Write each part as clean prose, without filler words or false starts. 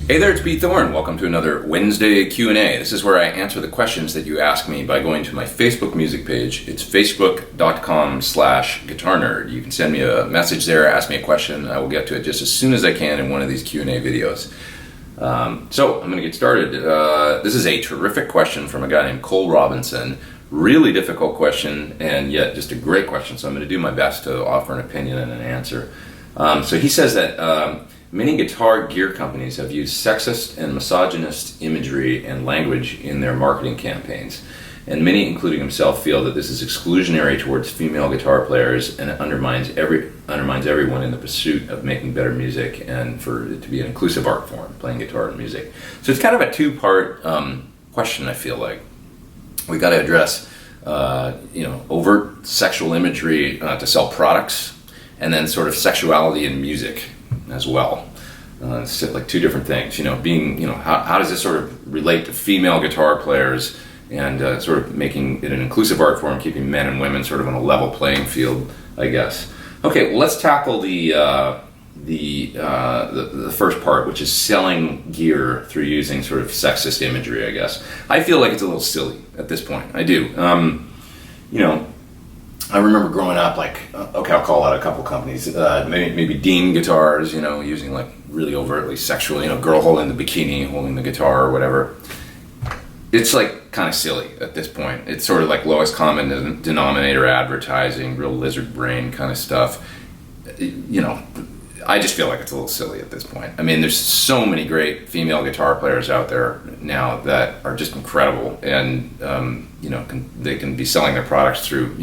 Hey there, it's B. Thorn. Welcome to another Wednesday Q&A. This is where I answer the questions that you ask me by going to my Facebook music page. It's facebook.com/guitarnerd. You can send me a message there, ask me a question. I will get to it just as soon as I can in one of these Q&A videos. So I'm going to get started. This is a terrific question from a guy named Cole Robinson. Really difficult question, and yet just a great question. So I'm going to do my best to offer an opinion and an answer. So he says that many guitar gear companies have used sexist and misogynist imagery and language in their marketing campaigns. And many, including himself, feel that this is exclusionary towards female guitar players and it undermines everyone in the pursuit of making better music and for it to be an inclusive art form, playing guitar and music. So it's kind of a two-part question, I feel like. We got to address overt sexual imagery to sell products, and then sort of sexuality in music as well. It's like two different things. How does this sort of relate to female guitar players and sort of making it an inclusive art form, keeping men and women sort of on a level playing field, I guess. Okay, well, let's tackle the first part, which is selling gear through using sort of sexist imagery, I guess. I feel like it's a little silly at this point. I do. I remember growing up, I'll call out a couple companies, maybe Dean guitars, using like really overtly sexual, girl holding the bikini, holding the guitar or whatever. It's like kind of silly at this point. It's sort of like lowest common denominator advertising, real lizard brain kind of stuff. I just feel like it's a little silly at this point. I mean, there's so many great female guitar players out there now that are just incredible, and they can be selling their products through,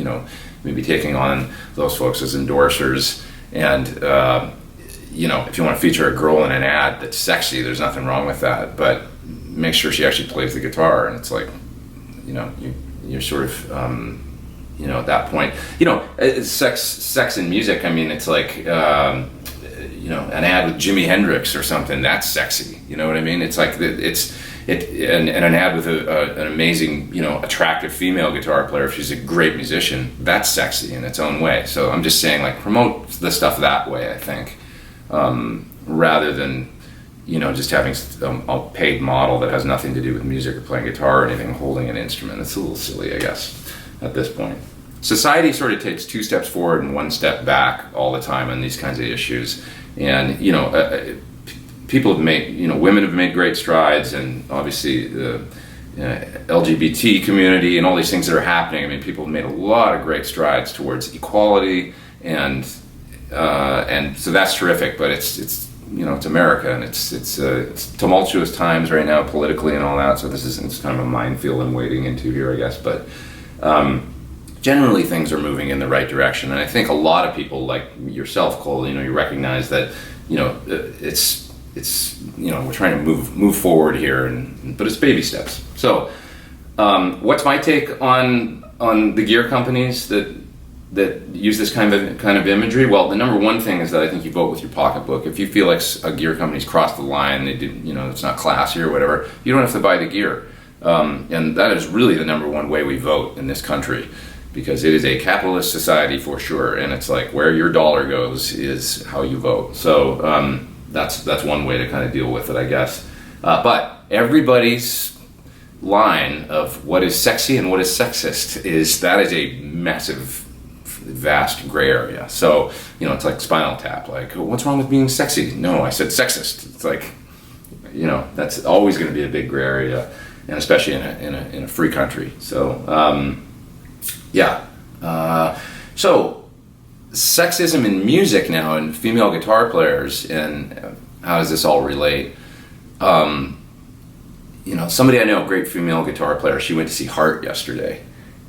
maybe taking on those folks as endorsers. And if you want to feature a girl in an ad that's sexy, there's nothing wrong with that. But make sure she actually plays the guitar, and it's like, you're sort of, at that point, sex in music. I mean, it's like. An ad with Jimi Hendrix or something, that's sexy. You know what I mean? It's like and an ad with an amazing, attractive female guitar player, if she's a great musician, that's sexy in its own way. So I'm just saying, promote the stuff that way, I think, rather than, just having a paid model that has nothing to do with music or playing guitar or anything, holding an instrument. It's a little silly, I guess, at this point. Society sort of takes two steps forward and one step back all the time on these kinds of issues. And, people have made, women have made great strides, and obviously the LGBT community and all these things that are happening. I mean, people have made a lot of great strides towards equality, and so that's terrific. But it's America, and it's tumultuous times right now politically and all that. So it's kind of a minefield I'm wading into here, I guess. But generally, things are moving in the right direction, and I think a lot of people, like yourself, Cole, you recognize that, it's we're trying to move forward here, but it's baby steps. So, what's my take on the gear companies that use this kind of imagery? Well, the number one thing is that I think you vote with your pocketbook. If you feel like a gear company's crossed the line, they did, it's not classy or whatever, you don't have to buy the gear, and that is really the number one way we vote in this country. Because it is a capitalist society for sure, and it's like where your dollar goes is how you vote. So that's one way to kind of deal with it, I guess. But everybody's line of what is sexy and what is sexist is a massive, vast gray area. So it's like Spinal Tap. Like, what's wrong with being sexy? No, I said sexist. It's like, that's always going to be a big gray area, and especially in a free country. So. So sexism in music now, and female guitar players, and how does this all relate? Somebody I know, a great female guitar player, she went to see Heart yesterday,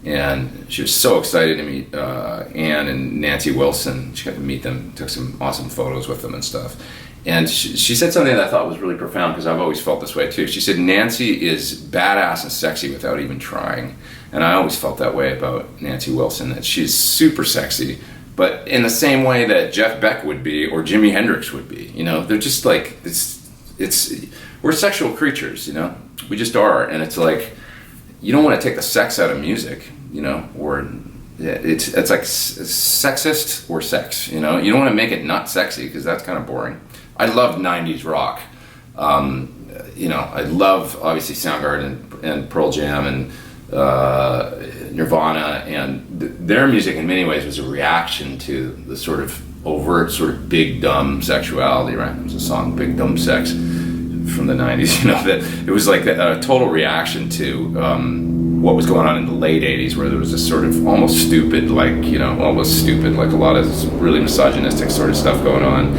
and she was so excited to meet Ann and Nancy Wilson. She got to meet them, took some awesome photos with them and stuff. And she said something that I thought was really profound, because I've always felt this way too. She said, Nancy is badass and sexy without even trying. And I always felt that way about Nancy Wilson, that she's super sexy, but in the same way that Jeff Beck would be, or Jimi Hendrix would be. They're just like, we're sexual creatures, we just are. And it's like, you don't want to take the sex out of music, or it's like sexist or sex, you don't want to make it not sexy, because that's kind of boring. I loved 90s rock, I love obviously Soundgarden and Pearl Jam and Nirvana, and their music in many ways was a reaction to the sort of overt, sort of big dumb sexuality, right? There's a song, Big Dumb Sex, from the 90s, that it was like a total reaction to what was going on in the late 80s, where there was this sort of almost stupid, like a lot of really misogynistic sort of stuff going on.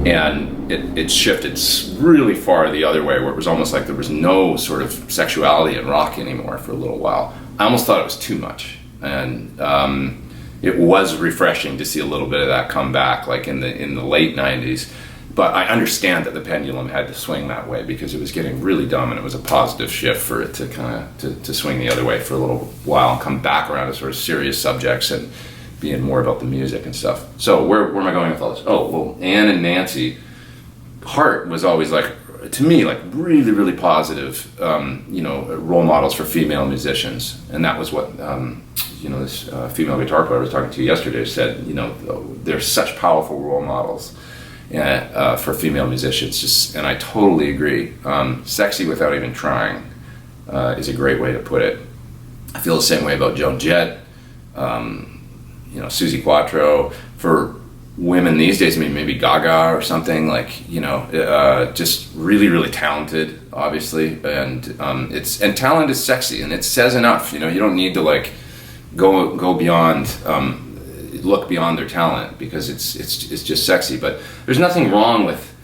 And it shifted really far the other way, where it was almost like there was no sort of sexuality in rock anymore for a little while. I almost thought it was too much. And it was refreshing to see a little bit of that come back, like in the late 90s. But I understand that the pendulum had to swing that way because it was getting really dumb, and it was a positive shift for it to kind of to swing the other way for a little while and come back around to sort of serious subjects and being more about the music and stuff. So where am I going with all this? Oh, well, Anne and Nancy Hart was always, like, to me, like really, really positive, role models for female musicians. And that was what, this female guitar player I was talking to yesterday said, they're such powerful role models for female musicians. And I totally agree. Sexy without even trying is a great way to put it. I feel the same way about Joan Jett, Suzi Quatro. For women these days, I mean, maybe Gaga or something, like, just really, really talented, obviously, and talent is sexy, and it says enough. You don't need to like go beyond, look beyond their talent, because it's just sexy. But there's nothing wrong with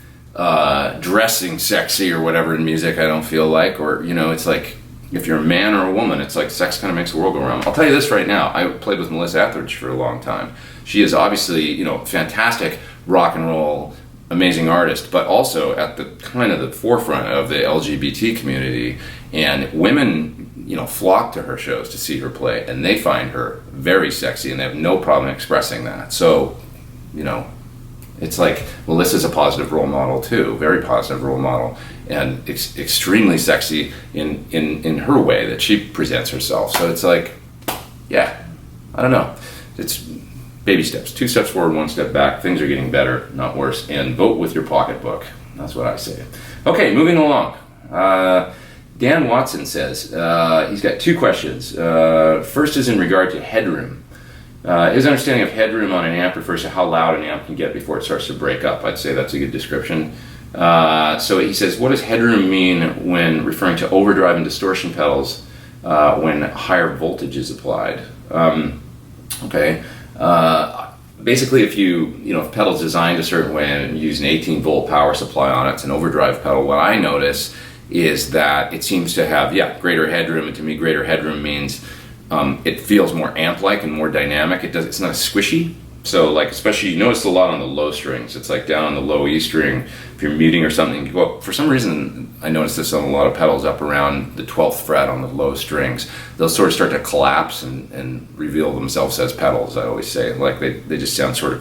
dressing sexy or whatever in music. I don't feel like, or it's like, if you're a man or a woman, it's like sex kind of makes the world go round. I'll tell you this right now. I played with Melissa Etheridge for a long time. She is obviously, fantastic rock and roll, amazing artist, but also at the kind of the forefront of the LGBT community. And women, flock to her shows to see her play, and they find her very sexy, and they have no problem expressing that. So, it's like Melissa's a positive role model too, very positive role model, and extremely sexy in her way that she presents herself. So it's like, yeah, I don't know. It's baby steps, 2 steps forward, 1 step back. Things are getting better, not worse. And vote with your pocketbook. That's what I say. Okay, moving along. Dan Watson says he's got 2 questions. First is in regard to headroom. His understanding of headroom on an amp refers to how loud an amp can get before it starts to break up. I'd say that's a good description. So he says, what does headroom mean when referring to overdrive and distortion pedals when higher voltage is applied? Basically, if pedal's designed a certain way and you use an 18 volt power supply on it, it's an overdrive pedal. What I notice is that it seems to have, greater headroom. And to me, greater headroom means it feels more amp-like and more dynamic. It's not as squishy. So, like, especially, you notice a lot on the low strings. It's like down on the low E string, if you're muting or something, you go up. For some reason, I noticed this on a lot of pedals up around the 12th fret on the low strings. They'll sort of start to collapse and reveal themselves as pedals, I always say. Like, they just sound sort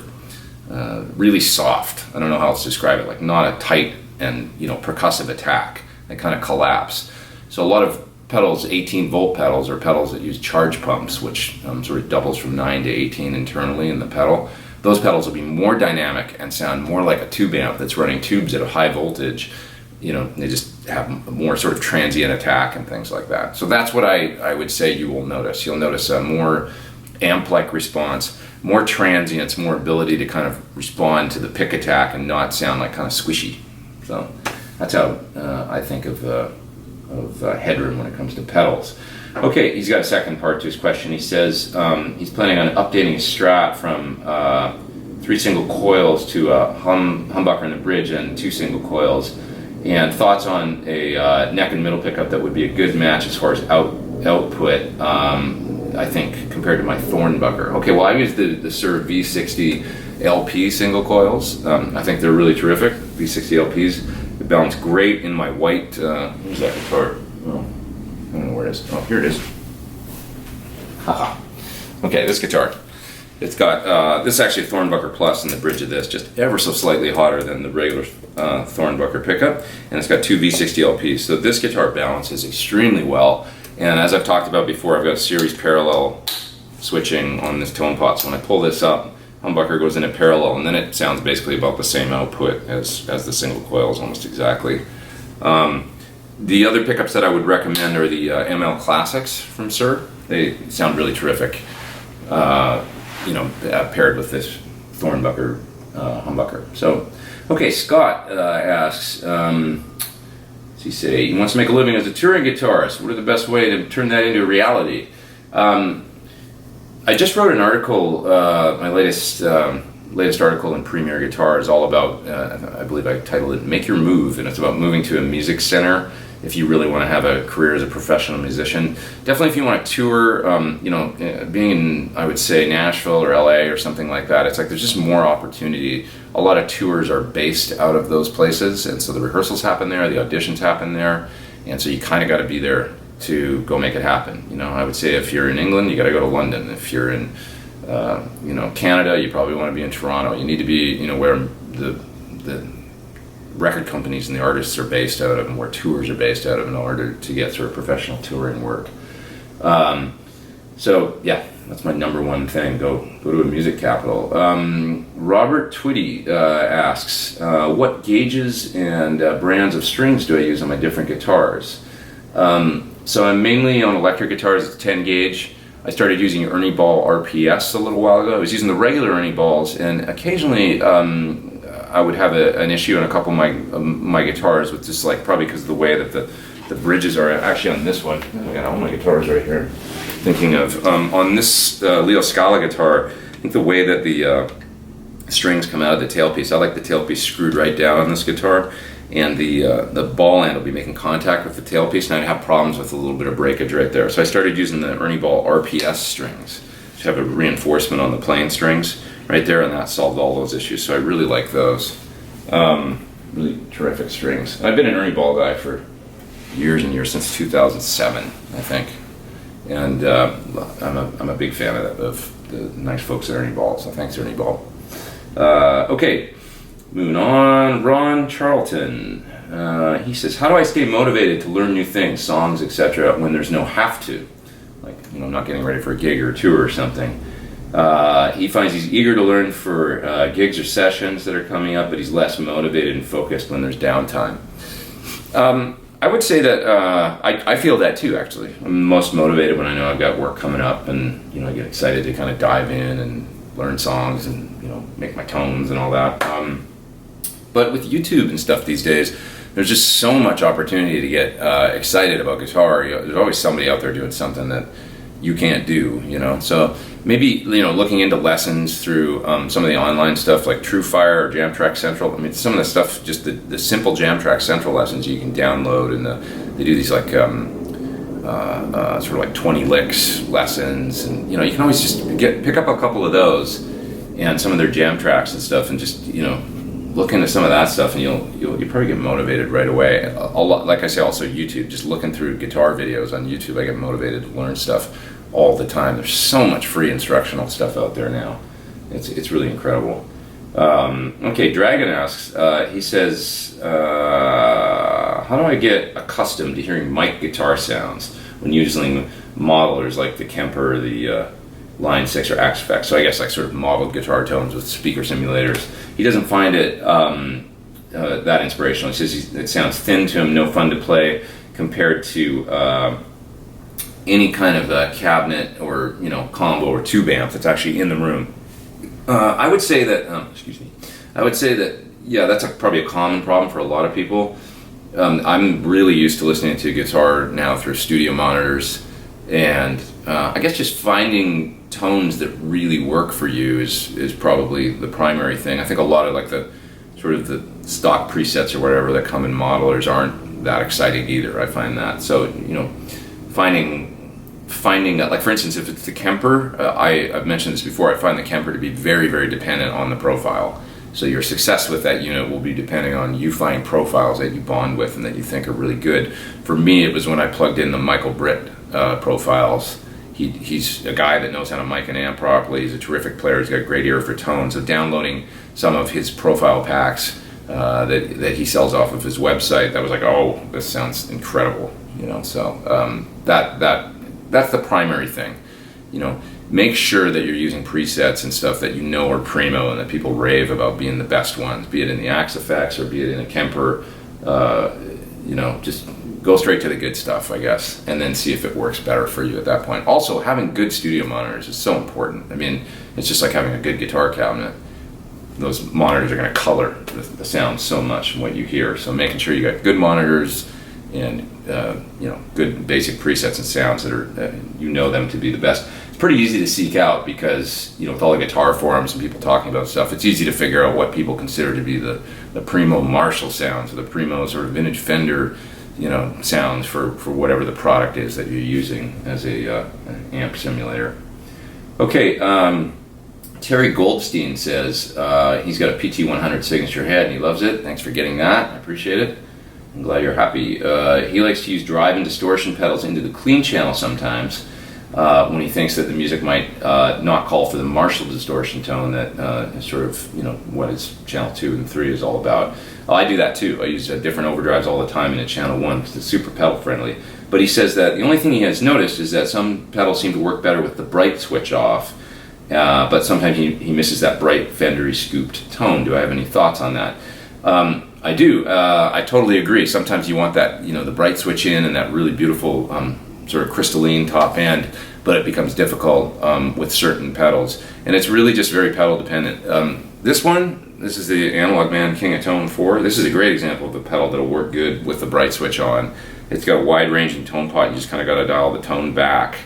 of really soft. I don't know how else to describe it. Like, not a tight and, percussive attack. They kind of collapse. So a lot of pedals, 18 volt pedals, or pedals that use charge pumps, which sort of doubles from 9 to 18 internally in the pedal. Those pedals will be more dynamic and sound more like a tube amp that's running tubes at a high voltage. They just have more sort of transient attack and things like that. So that's what I would say you will notice. You'll notice a more amp-like response, more transients, more ability to kind of respond to the pick attack and not sound like kind of squishy. So that's how I think of headroom when it comes to pedals. Okay, he's got a second part to his question. He says he's planning on updating his Strat from 3 single coils to a humbucker in the bridge and 2 single coils, and thoughts on a neck and middle pickup that would be a good match as far as output, I think, compared to my Thornbucker. Okay, well, I use the Sir V60 LP single coils. I think they're really terrific, V60 LPs. They balance great in my white, where's that guitar? Oh, I don't know where it is. Oh, here it is. Haha. Okay, this guitar. It's got, this is actually a Thornbucker Plus in the bridge of this, just ever so slightly hotter than the regular Thornbucker pickup, and it's got 2 V60 LPs. So this guitar balances extremely well, and as I've talked about before, I've got a series parallel switching on this tone pot, so when I pull this up, humbucker goes in a parallel, and then it sounds basically about the same output as the single coils, almost exactly. The other pickups that I would recommend are the ML Classics from Sir. They sound really terrific, paired with this Thornbucker humbucker. So, okay, Scott asks, he say he wants to make a living as a touring guitarist. What are the best way to turn that into a reality? I just wrote an article, my latest article in Premier Guitar is all about, I believe I titled it "Make Your Move," and it's about moving to a music center if you really want to have a career as a professional musician. Definitely if you want to tour, being in, I would say, Nashville or LA or something like that, it's like there's just more opportunity. A lot of tours are based out of those places, and so the rehearsals happen there, the auditions happen there, and so you kind of got to be there to go make it happen. I would say if you're in England, you got to go to London. If you're in Canada, you probably want to be in Toronto. You need to be where the record companies and the artists are based out of, and where tours are based out of, in order to get sort of professional touring work. So yeah, that's my number one thing. Go to a music capital. Robert Twitty asks, what gauges and brands of strings do I use on my different guitars? So I'm mainly on electric guitars. It's 10 gauge. I started using Ernie Ball RPS a little while ago. I was using the regular Ernie Balls, and occasionally I would have an issue on a couple of my guitars with just probably because of the way that the bridges are actually on this one. I got all my guitars right here. Thinking of on this Leo Scala guitar, I think the way that the strings come out of the tailpiece, I like the tailpiece screwed right down on this guitar, and the ball end will be making contact with the tailpiece, and I'd have problems with a little bit of breakage right there. So I started using the Ernie Ball RPS strings, which have a reinforcement on the plain strings right there, and that solved all those issues. So I really like those. Really terrific strings. I've been an Ernie Ball guy for years and years, since 2007, I think. And I'm a big fan of the nice folks at Ernie Ball, so thanks, Ernie Ball. Okay, moving on. Ron Charlton. He says, how do I stay motivated to learn new things, songs, etc., when there's no have to? Like, I'm not getting ready for a gig or a tour or something. He finds he's eager to learn for gigs or sessions that are coming up, but he's less motivated and focused when there's downtime. I would say that I feel that too, actually. I'm most motivated when I know I've got work coming up, and I get excited to kind of dive in and learn songs and make my tones and all that. But with YouTube and stuff these days, there's just so much opportunity to get excited about guitar. There's always somebody out there doing something that you can't do, So maybe looking into lessons through some of the online stuff like TrueFire or Jam Track Central. I mean, some of the stuff, just the simple Jam Track Central lessons you can download, and they do these sort of like 20 licks lessons, and you can always just pick up a couple of those and some of their jam tracks and stuff, and just look into some of that stuff, and you'll probably get motivated right away. A lot, like I say, also YouTube. Just looking through guitar videos on YouTube, I get motivated to learn stuff all the time. There's so much free instructional stuff out there now. It's really incredible. Okay, Dragon asks. He says, how do I get accustomed to hearing mic guitar sounds when using modelers like the Kemper, the Line 6 or Axe-Fx? So I guess like sort of modeled guitar tones with speaker simulators. He doesn't find it that inspirational. He says it sounds thin to him, no fun to play compared to any kind of cabinet or combo or tube amp that's actually in the room. I would say that yeah, that's probably a common problem for a lot of people. I'm really used to listening to guitar now through studio monitors, and I guess just finding tones that really work for you is probably the primary thing. I think a lot of like the sort of the stock presets or whatever that come in modelers aren't that exciting either. I find that. So finding that, like for instance, if it's the Kemper, I've mentioned this before, I find the Kemper to be very, very dependent on the profile. So your success with that unit will be depending on you finding profiles that you bond with and that you think are really good. For me, it was when I plugged in the Michael Britt profiles. He's a guy that knows how to mic an amp properly. He's a terrific player. He's got a great ear for tone. So downloading some of his profile packs that he sells off of his website, that was like, oh, this sounds incredible. So that's the primary thing. Make sure that you're using presets and stuff that are primo and that people rave about being the best ones, be it in the Axe-Fx or be it in a Kemper. you know, just go straight to the good stuff, I guess, and then see if it works better for you at that point. Also, having good studio monitors is so important. I mean, it's just like having a good guitar cabinet. Those monitors are going to color the sound so much from what you hear. So making sure you got good monitors and you know, good basic presets and sounds that are you know them to be the best. It's pretty easy to seek out because, you know, with all the guitar forums and people talking about stuff, it's easy to figure out what people consider to be the primo Marshall sounds or the primo sort of vintage Fender, you know, sounds for whatever the product is that you're using as a an amp simulator. Okay. Terry Goldstein says he's got a PT100 signature head and he loves it. Thanks for getting that. I appreciate it. I'm glad you're happy. He likes to use drive and distortion pedals into the clean channel sometimes when he thinks that the music might not call for the Marshall distortion tone that is sort of, you know, what his channel 2 and 3 is all about. I do that too. I use different overdrives all the time in a channel 1 because it's super pedal friendly. But he says that the only thing he has noticed is that some pedals seem to work better with the bright switch off. But sometimes he misses that bright Fendery scooped tone. Do I have any thoughts on that? I do. I totally agree. Sometimes you want that, you know, the bright switch in and that really beautiful sort of crystalline top end, but it becomes difficult with certain pedals. And it's really just very pedal dependent. This is the Analog Man King of Tone 4. This is a great example of a pedal that'll work good with the bright switch on. It's got a wide ranging tone pot. You just kind of got to dial the tone back.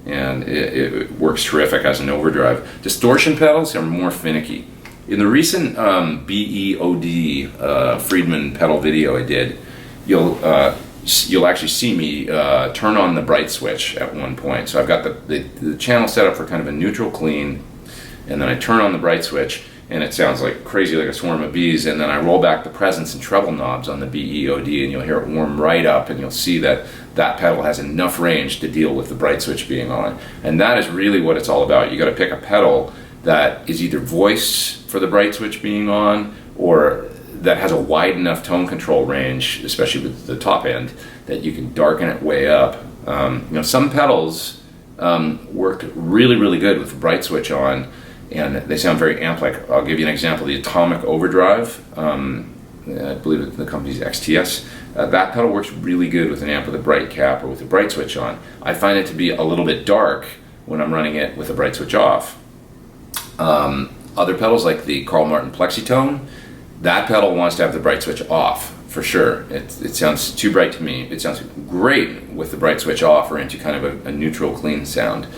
And it works terrific as an overdrive. Distortion pedals are more finicky. In the recent BEOD Friedman pedal video I did, you'll actually see me turn on the bright switch at one point. So I've got the channel set up for kind of a neutral clean, and then I turn on the bright switch, and it sounds like crazy, like a swarm of bees, and then I roll back the presence and treble knobs on the BEOD, and you'll hear it warm right up, and you'll see that that pedal has enough range to deal with the bright switch being on. And that is really what it's all about. You got to pick a pedal that is either voiced for the bright switch being on, or that has a wide enough tone control range, especially with the top end, that you can darken it way up. You know, some pedals work really, really good with the bright switch on, and they sound very amp-like. I'll give you an example. The Atomic Overdrive, I believe the company's XTS. That pedal works really good with an amp with a bright cap or with a bright switch on. I find it to be a little bit dark when I'm running it with a bright switch off. Other pedals like the Carl Martin Plexitone, that pedal wants to have the bright switch off for sure. It sounds too bright to me. It sounds great with the bright switch off or into kind of a neutral clean sound.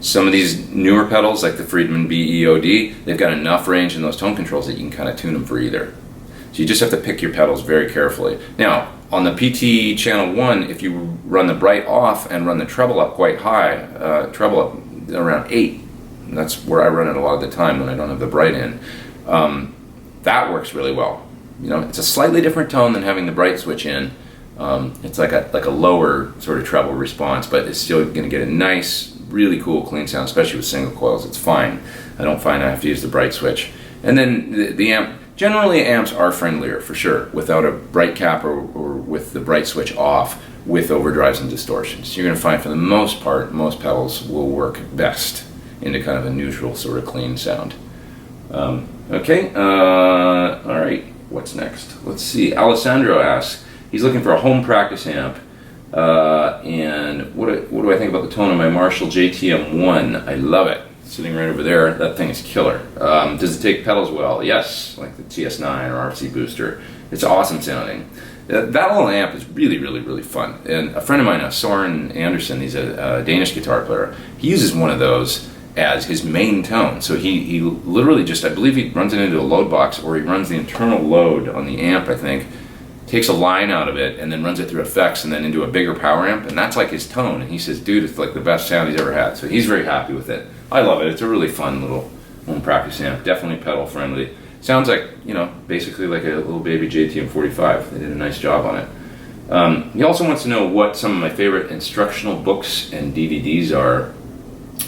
Some of these newer pedals like the Friedman BEOD, they've got enough range in those tone controls that you can kind of tune them for either. So you just have to pick your pedals very carefully. Now, on the PT channel 1, if you run the bright off and run the treble up quite high, treble up around 8, and that's where I run it a lot of the time when I don't have the bright in, that works really well. You know, it's a slightly different tone than having the bright switch in. It's like a lower sort of treble response, but it's still going to get a nice, really cool clean sound, especially with single coils. It's fine. I don't find I have to use the bright switch. And then the amp, generally amps are friendlier for sure, without a bright cap or with the bright switch off, with overdrives and distortions. You're going to find for the most part, most pedals will work best into kind of a neutral sort of clean sound. Okay, all right, what's next? Let's see, Alessandro asks, he's looking for a home practice amp, and what do I think about the tone of my Marshall JTM1? I love it. Sitting right over there, that thing is killer. Does it take pedals well? Yes, like the TS9 or RC Booster. It's awesome sounding. That little amp is really, really, really fun. And a friend of mine, Søren Andersen, he's a Danish guitar player, he uses one of those as his main tone. So he literally just, I believe he runs it into a load box, or he runs the internal load on the amp, I think, takes a line out of it, and then runs it through effects and then into a bigger power amp, and that's like his tone. And he says, dude, it's like the best sound he's ever had. So he's very happy with it. I love it. It's a really fun little home practice amp. Definitely pedal friendly. Sounds like, you know, basically like a little baby JTM 45. They did a nice job on it. He also wants to know what some of my favorite instructional books and DVDs are,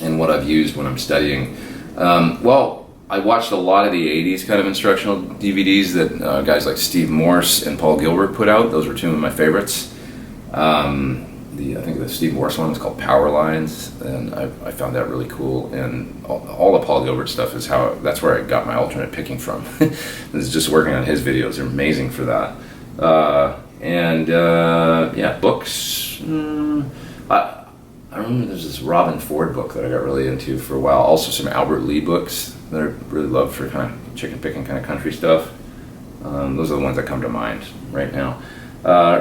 and what I've used when I'm studying. Well, I watched a lot of the 80s kind of instructional DVDs that guys like Steve Morse and Paul Gilbert put out. Those were two of my favorites. I think the Steve Morse one is called Power Lines, and I found that really cool. And all the Paul Gilbert stuff is that's where I got my alternate picking from. It's just working on his videos. They're amazing for that. And yeah, books. I remember there's this Robin Ford book that I got really into for a while. Also some Albert Lee books that I really love for kind of chicken picking kind of country stuff. Those are the ones that come to mind right now.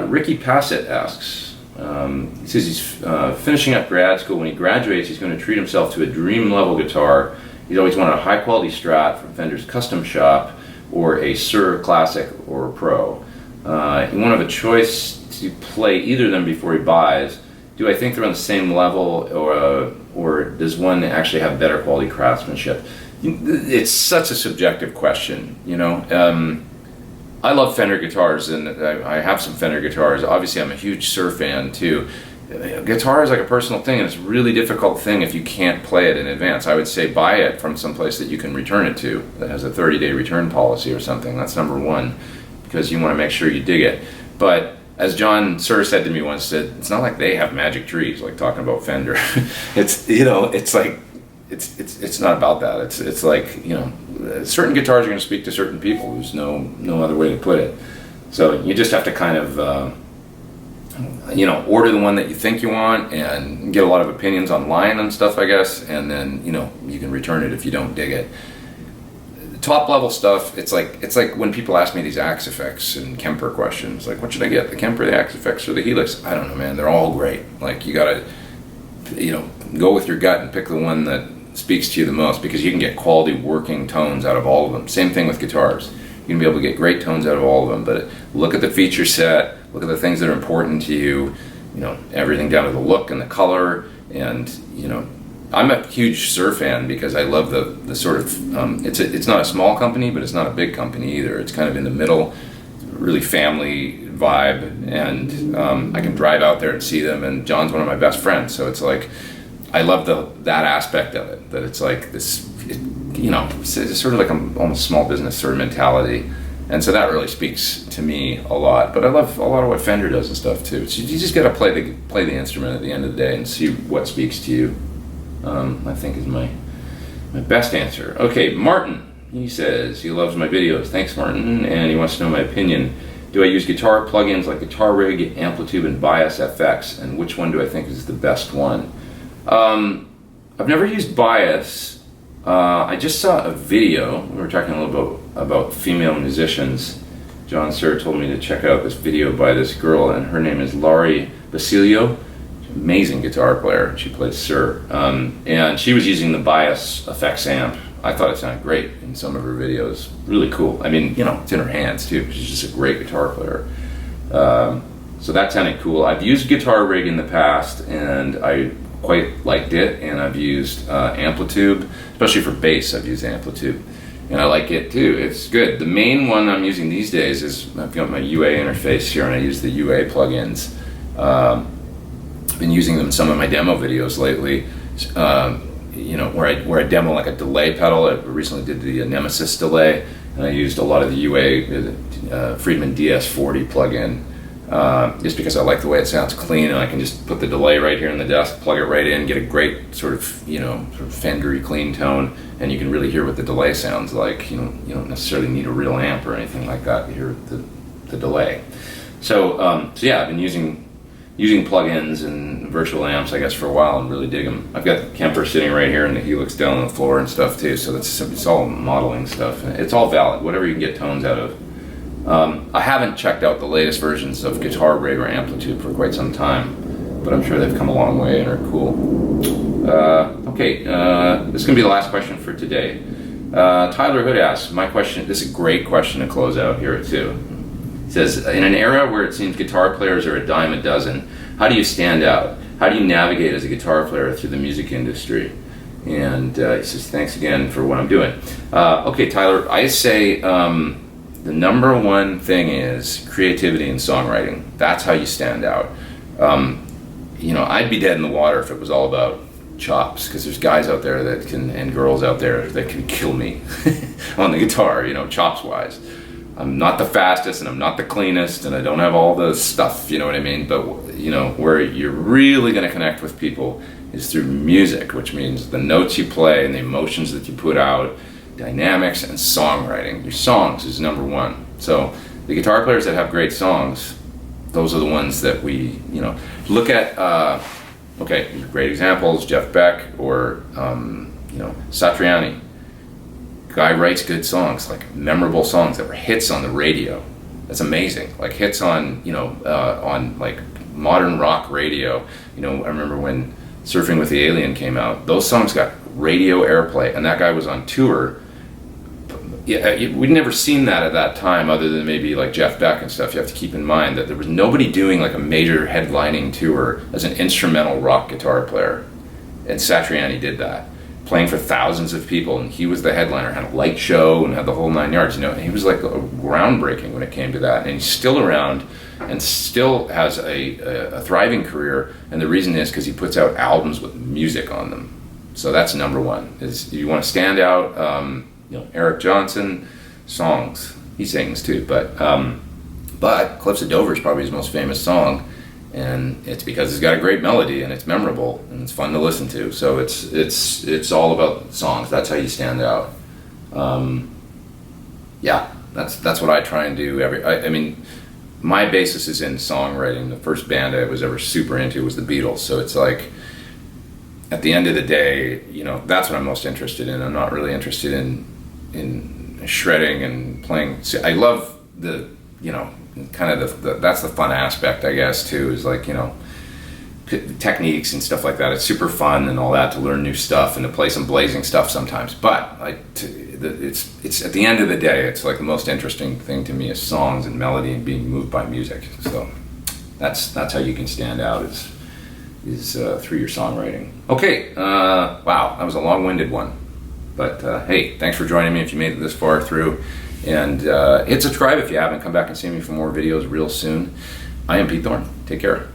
Ricky Passett asks, he says he's finishing up grad school. When he graduates, he's going to treat himself to a dream level guitar. He's always wanted a high quality Strat from Fender's custom shop, or a Sur Classic or a Pro. He won't have a choice to play either of them before he buys. Do I think they're on the same level, or does one actually have better quality craftsmanship? It's such a subjective question, you know. I love Fender guitars, and I have some Fender guitars. Obviously, I'm a huge Sur fan too. Guitar is like a personal thing, and it's a really difficult thing if you can't play it in advance. I would say buy it from someplace that you can return it to, that has a 30-day return policy or something. That's number one, because you want to make sure you dig it. But as John Sur said to me once, it's not like they have magic trees, like talking about Fender. It's, you know, it's like, it's not about that. It's like, you know, certain guitars are going to speak to certain people. There's no other way to put it. So you just have to kind of, you know, order the one that you think you want and get a lot of opinions online and stuff, I guess, and then, you know, you can return it if you don't dig it. Top level stuff, it's like when people ask me these Axe Effects and Kemper questions, like, what should I get, the Kemper, the Axe Effects, or the Helix? I don't know, man. They're all great. Like, you gotta, you know, go with your gut and pick the one that speaks to you the most, because you can get quality working tones out of all of them. Same thing with guitars. You can be able to get great tones out of all of them, but look at the feature set, look at the things that are important to you, you know, everything down to the look and the color. And, you know, I'm a huge Sur fan because I love the sort of, it's not a small company, but it's not a big company either. It's kind of in the middle, really family vibe, and I can drive out there and see them, and John's one of my best friends, so it's like, I love that aspect of it, that it's like this, you know, it's sort of like almost small business sort of mentality, and so that really speaks to me a lot. But I love a lot of what Fender does and stuff too. So you just got to play the instrument at the end of the day and see what speaks to you. I think is my best answer. Okay, Martin, he says he loves my videos. Thanks, Martin, and he wants to know my opinion. Do I use guitar plugins like Guitar Rig, Amplitude, and Bias FX, and which one do I think is the best one? I've never used Bias. I just saw a video. We were talking a little bit about female musicians. John Sur told me to check out this video by this girl, and her name is Laurie Basilio. Amazing guitar player. She plays Sur. And she was using the Bias FX amp. I thought it sounded great in some of her videos. Really cool. I mean, you know, it's in her hands too. She's just a great guitar player. So that sounded cool. I've used Guitar Rig in the past, and I quite liked it, and I've used Amplitude, especially for bass. I've used Amplitude, and I like it too. It's good. The main one I'm using these days is, I've got my UA interface here, and I use the UA plugins. I've been using them in some of my demo videos lately, you know, where I demo like a delay pedal. I recently did the Nemesis delay, and I used a lot of the UA Friedman DS40 plugin. Just because I like the way it sounds clean, and I can just put the delay right here in the desk, plug it right in, get a great sort of, you know, sort of Fendery clean tone, and you can really hear what the delay sounds like. You know, you don't necessarily need a real amp or anything like that to hear the delay. So yeah, I've been using plugins and virtual amps, I guess, for a while, and really dig them. I've got the Kemper sitting right here, and the Helix down on the floor and stuff too. So it's all modeling stuff. It's all valid, whatever you can get tones out of. I haven't checked out the latest versions of Guitar Rig or Amplitude for quite some time, but I'm sure they've come a long way and are cool. Okay, this is going to be the last question for today. Tyler Hood asks, my question, this is a great question to close out here too. It says, in an era where it seems guitar players are a dime a dozen, how do you stand out? How do you navigate as a guitar player through the music industry? And he says, thanks again for what I'm doing. Okay, Tyler, I say, the number one thing is creativity and songwriting. That's how you stand out. You know, I'd be dead in the water if it was all about chops, because there's guys out there that can, and girls out there that can kill me on the guitar, you know, chops wise. I'm not the fastest, and I'm not the cleanest, and I don't have all the stuff, you know what I mean? But, you know, where you're really going to connect with people is through music, which means the notes you play and the emotions that you put out, dynamics, and songwriting. Your songs is number one. So the guitar players that have great songs, those are the ones that we, look at. Okay, great examples: Jeff Beck or Satriani. Guy writes good songs, like memorable songs that were hits on the radio. That's amazing. Like hits on on like modern rock radio. I remember when Surfing with the Alien came out. Those songs got radio airplay, and that guy was on tour. Yeah, we'd never seen that at that time, other than maybe like Jeff Beck and stuff. You have to keep in mind that there was nobody doing like a major headlining tour as an instrumental rock guitar player, and Satriani did that, playing for thousands of people, and he was the headliner, had a light show and had the whole 9 yards. He was like groundbreaking when it came to that, and he's still around and still has a thriving career. And the reason is because he puts out albums with music on them. So that's number one. Is you want to stand out. Eric Johnson, songs. He sings too, but Cliffs of Dover is probably his most famous song, and it's because it's got a great melody and it's memorable and it's fun to listen to. So it's all about songs. That's how you stand out. That's what I try and do. I mean, my basis is in songwriting. The first band I was ever super into was the Beatles. So it's like, at the end of the day, that's what I'm most interested in. I'm not really interested in shredding and playing. See, I love the, kind of that's the fun aspect, I guess, too, is like, techniques and stuff like that. It's super fun and all that, to learn new stuff and to play some blazing stuff sometimes. But it's at the end of the day, it's like the most interesting thing to me is songs and melody and being moved by music. So that's how you can stand out, is through your songwriting. Okay, wow, that was a long-winded one. But hey, thanks for joining me if you made it this far through. And hit subscribe if you haven't. Come back and see me for more videos real soon. I am Pete Thorn. Take care.